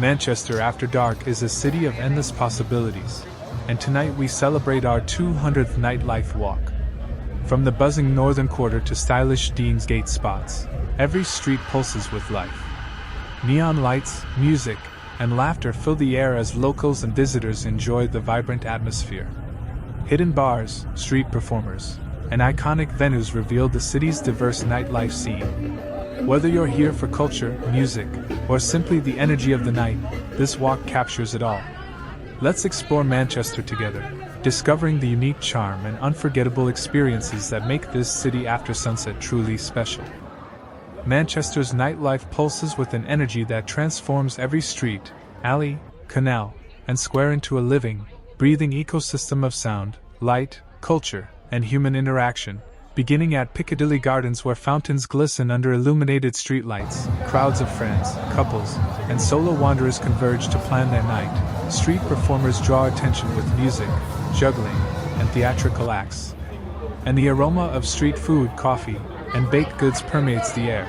Manchester After Dark is a city of endless possibilities, and tonight we celebrate our 200th Nightlife walk. From the buzzing northern quarter to stylish Deansgate spots, every street pulses with life. Neon lights, music, and laughter fill the air as locals and visitors enjoy the vibrant atmosphere. Hidden bars, street performers, and iconic venues reveal the city's diverse nightlife scene. Whether you're here for culture, music, or simply the energy of the night, this walk captures it all. Let's explore Manchester together, discovering the unique charm and unforgettable experiences that make this city after sunset truly special. Manchester's nightlife pulses with an energy that transforms every street, alley, canal, and square into a living, breathing ecosystem of sound, light, culture, and human interaction. Beginning at Piccadilly Gardens, where fountains glisten under illuminated streetlights, crowds of friends, couples, and solo wanderers converge to plan their night. Street performers draw attention with music, juggling, and theatrical acts. And the aroma of street food, coffee, and baked goods permeates the air,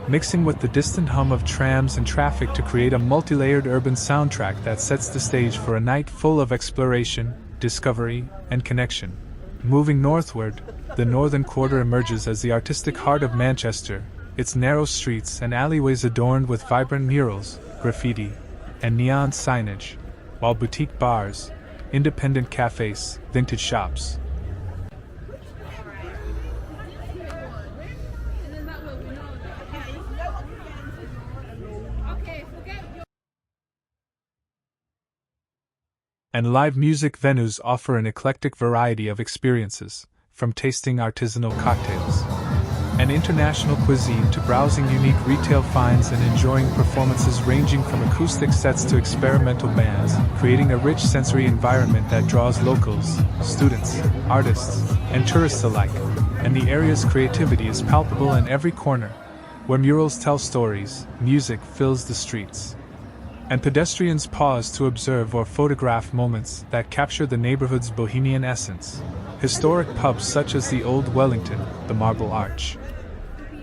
mixing with the distant hum of trams and traffic to create a multi-layered urban soundtrack that sets the stage for a night full of exploration, discovery, and connection. Moving northward, the northern quarter emerges as the artistic heart of Manchester, its narrow streets and alleyways adorned with vibrant murals, graffiti, and neon signage, while boutique bars, independent cafes, vintage shops, and live music venues offer an eclectic variety of experiences, from tasting artisanal cocktails and international cuisine to browsing unique retail finds and enjoying performances ranging from acoustic sets to experimental bands, creating a rich sensory environment that draws locals, students, artists, and tourists alike. And the area's creativity is palpable in every corner, where murals tell stories, music fills the streets, and pedestrians pause to observe or photograph moments that capture the neighborhood's bohemian essence. Historic pubs such as the Old Wellington, the Marble Arch,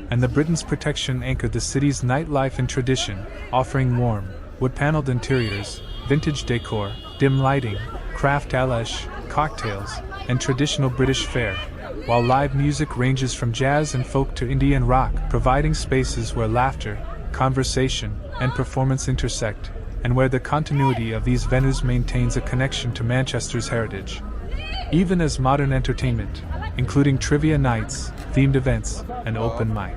and the Britain's Protection anchor the city's nightlife and tradition, offering warm, wood-paneled interiors, vintage decor, dim lighting, craft allèche, cocktails, and traditional British fare, while live music ranges from jazz and folk to indie and rock, providing spaces where laughter, conversation, and performance intersect, and where the continuity of these venues maintains a connection to Manchester's heritage. Even as modern entertainment, including trivia nights, themed events, and open mic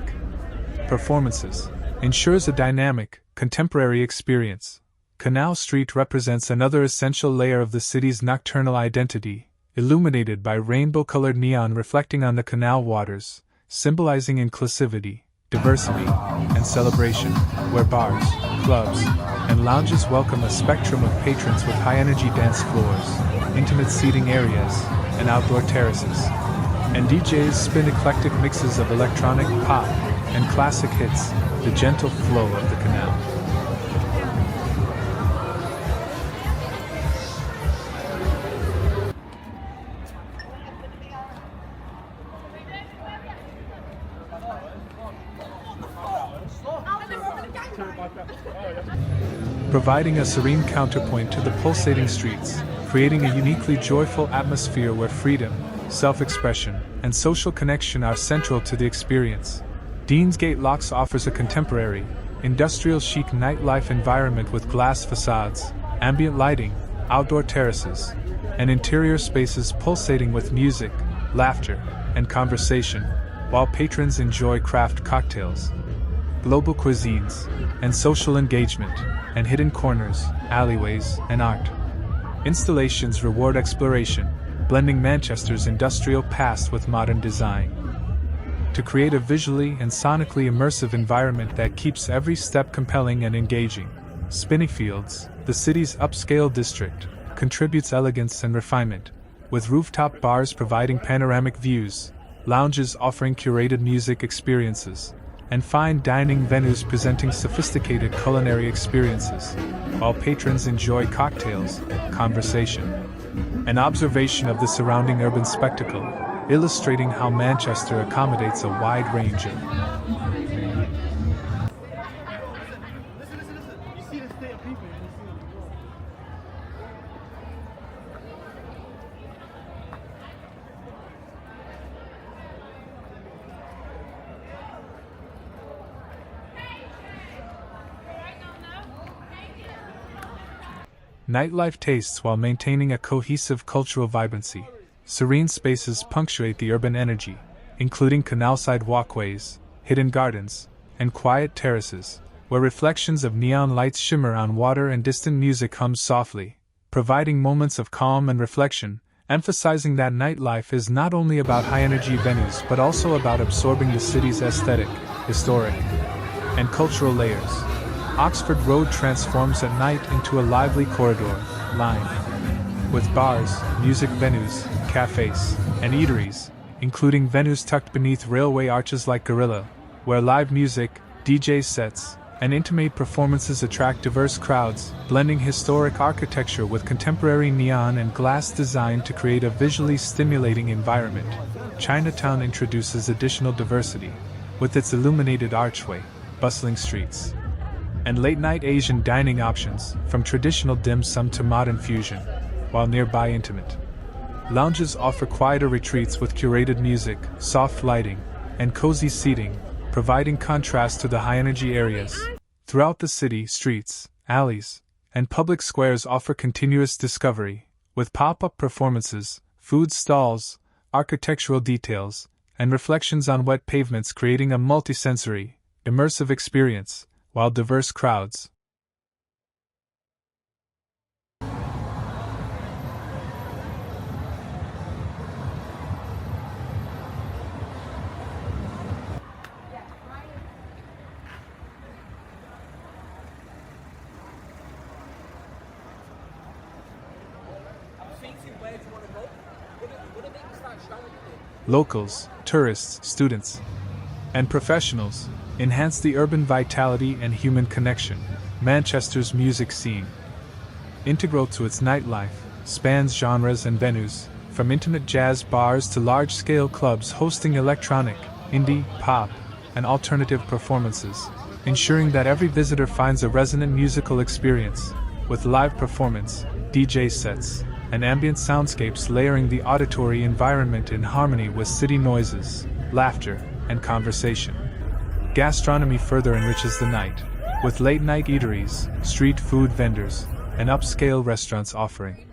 performances, ensures a dynamic, contemporary experience. Canal Street represents another essential layer of the city's nocturnal identity, illuminated by rainbow-colored neon reflecting on the canal waters, symbolizing inclusivity, diversity, and celebration, where bars, clubs, and lounges welcome a spectrum of patrons with high-energy dance floors, intimate seating areas, and outdoor terraces. And DJs spin eclectic mixes of electronic, pop, and classic hits, the gentle flow of the canal. Providing a serene counterpoint to the pulsating streets, creating a uniquely joyful atmosphere where freedom, self-expression, and social connection are central to the experience. Deansgate Locks offers a contemporary, industrial-chic nightlife environment with glass facades, ambient lighting, outdoor terraces, and interior spaces pulsating with music, laughter, and conversation, while patrons enjoy craft cocktails, global cuisines, and social engagement, and hidden corners, alleyways, and art installations reward exploration, blending Manchester's industrial past with modern design, to create a visually and sonically immersive environment that keeps every step compelling and engaging. Spinneyfields, the city's upscale district, contributes elegance and refinement, with rooftop bars providing panoramic views, lounges offering curated music experiences, and fine dining venues presenting sophisticated culinary experiences, while patrons enjoy cocktails, conversation, and observation of the surrounding urban spectacle, illustrating how Manchester accommodates a wide range of nightlife tastes while maintaining a cohesive cultural vibrancy. Serene spaces punctuate the urban energy, including canal-side walkways, hidden gardens, and quiet terraces, where reflections of neon lights shimmer on water and distant music hums softly, providing moments of calm and reflection, emphasizing that nightlife is not only about high-energy venues but also about absorbing the city's aesthetic, historic, and cultural layers. Oxford Road transforms at night into a lively corridor, lined with bars, music venues, cafes, and eateries, including venues tucked beneath railway arches like Gorilla, where live music, DJ sets, and intimate performances attract diverse crowds, blending historic architecture with contemporary neon and glass design to create a visually stimulating environment. Chinatown introduces additional diversity, with its illuminated archway, bustling streets, and late-night Asian dining options, from traditional dim sum to modern fusion, while nearby intimate lounges offer quieter retreats with curated music, soft lighting, and cozy seating, providing contrast to the high-energy areas. Throughout the city, streets, alleys, and public squares offer continuous discovery, with pop-up performances, food stalls, architectural details, and reflections on wet pavements creating a multisensory, immersive experience, while diverse crowds locals, tourists, students, and professionals enhance the urban vitality and human connection. Manchester's music scene, integral to its nightlife, spans genres and venues, from intimate jazz bars to large-scale clubs hosting electronic, indie, pop, and alternative performances, ensuring that every visitor finds a resonant musical experience, with live performance, DJ sets, and ambient soundscapes layering the auditory environment in harmony with city noises, laughter, and conversation. Gastronomy further enriches the night, with late-night eateries, street food vendors, and upscale restaurants offering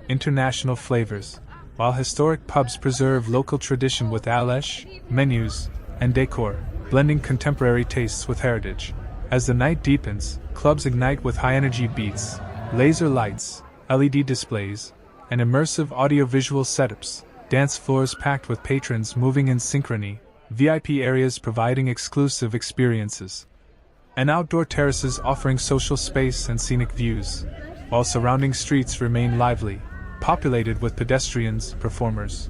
international flavors, while historic pubs preserve local tradition with Alesh, menus, and decor, blending contemporary tastes with heritage. As the night deepens, clubs ignite with high-energy beats, laser lights, LED displays, and immersive audiovisual setups, dance floors packed with patrons moving in synchrony, VIP areas providing exclusive experiences, and outdoor terraces offering social space and scenic views, while surrounding streets remain lively, populated with pedestrians, performers,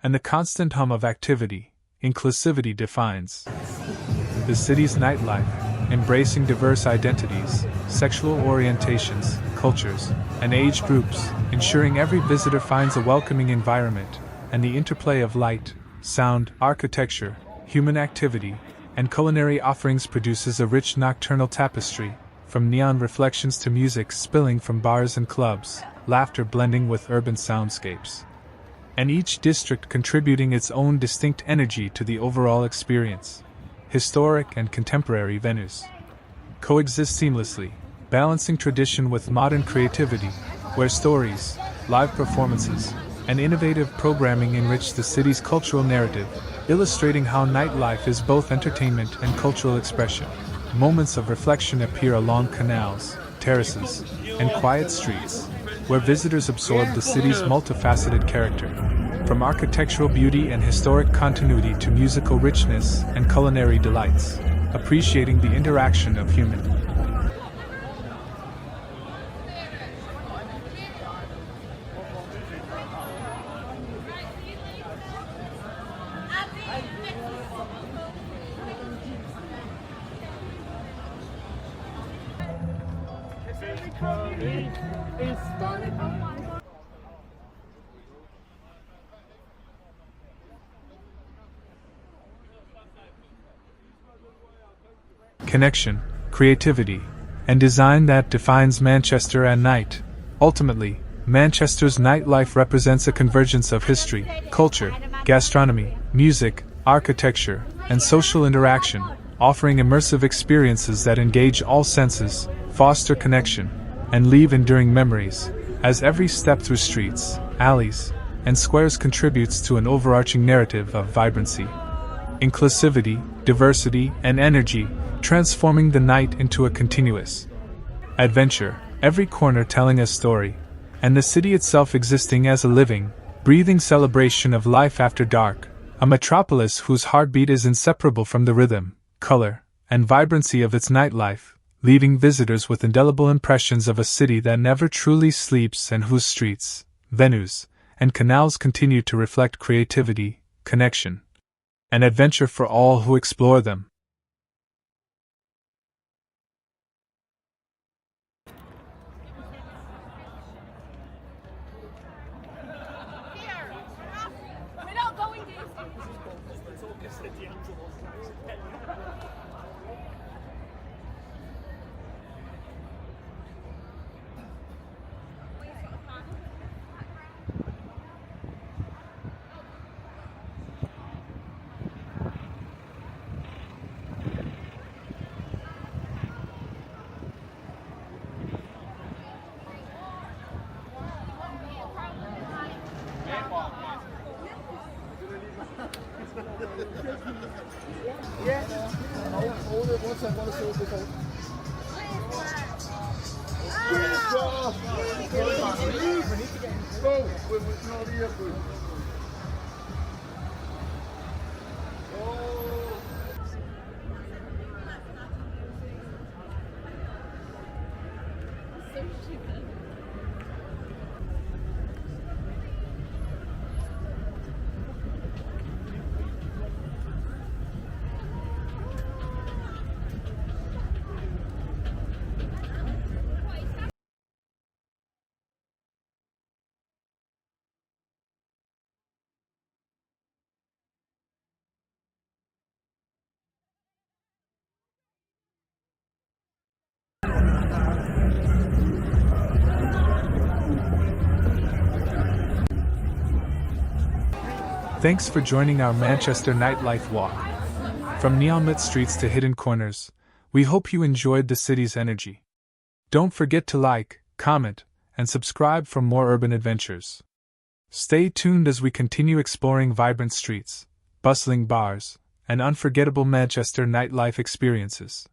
and the constant hum of activity, inclusivity defines the city's nightlife, embracing diverse identities, sexual orientations, cultures, and age groups, ensuring every visitor finds a welcoming environment, and the interplay of light, sound, architecture, human activity, and culinary offerings produces a rich nocturnal tapestry, from neon reflections to music spilling from bars and clubs, laughter blending with urban soundscapes, and each district contributing its own distinct energy to the overall experience. Historic and contemporary venues coexist seamlessly, balancing tradition with modern creativity, where stories, live performances, and innovative programming enrich the city's cultural narrative, illustrating how nightlife is both entertainment and cultural expression. Moments of reflection appear along canals, terraces, and quiet streets, where visitors absorb the city's multifaceted character, from architectural beauty and historic continuity to musical richness and culinary delights, appreciating the interaction of human connection, creativity, and design that defines Manchester at night. Ultimately, Manchester's nightlife represents a convergence of history, culture, gastronomy, music, architecture, and social interaction, offering immersive experiences that engage all senses, foster connection, and leave enduring memories, as every step through streets, alleys, and squares contributes to an overarching narrative of vibrancy, inclusivity, diversity, and energy, transforming the night into a continuous adventure, every corner telling a story, and the city itself existing as a living, breathing celebration of life after dark, a metropolis whose heartbeat is inseparable from the rhythm, color, and vibrancy of its nightlife, leaving visitors with indelible impressions of a city that never truly sleeps and whose streets, venues, and canals continue to reflect creativity, connection, and adventure for all who explore them. Hold it one second, I want to see what this is. Go! Thanks for joining our Manchester nightlife walk. From neon-lit streets to hidden corners, we hope you enjoyed the city's energy. Don't forget to like, comment, and subscribe for more urban adventures. Stay tuned as we continue exploring vibrant streets, bustling bars, and unforgettable Manchester nightlife experiences.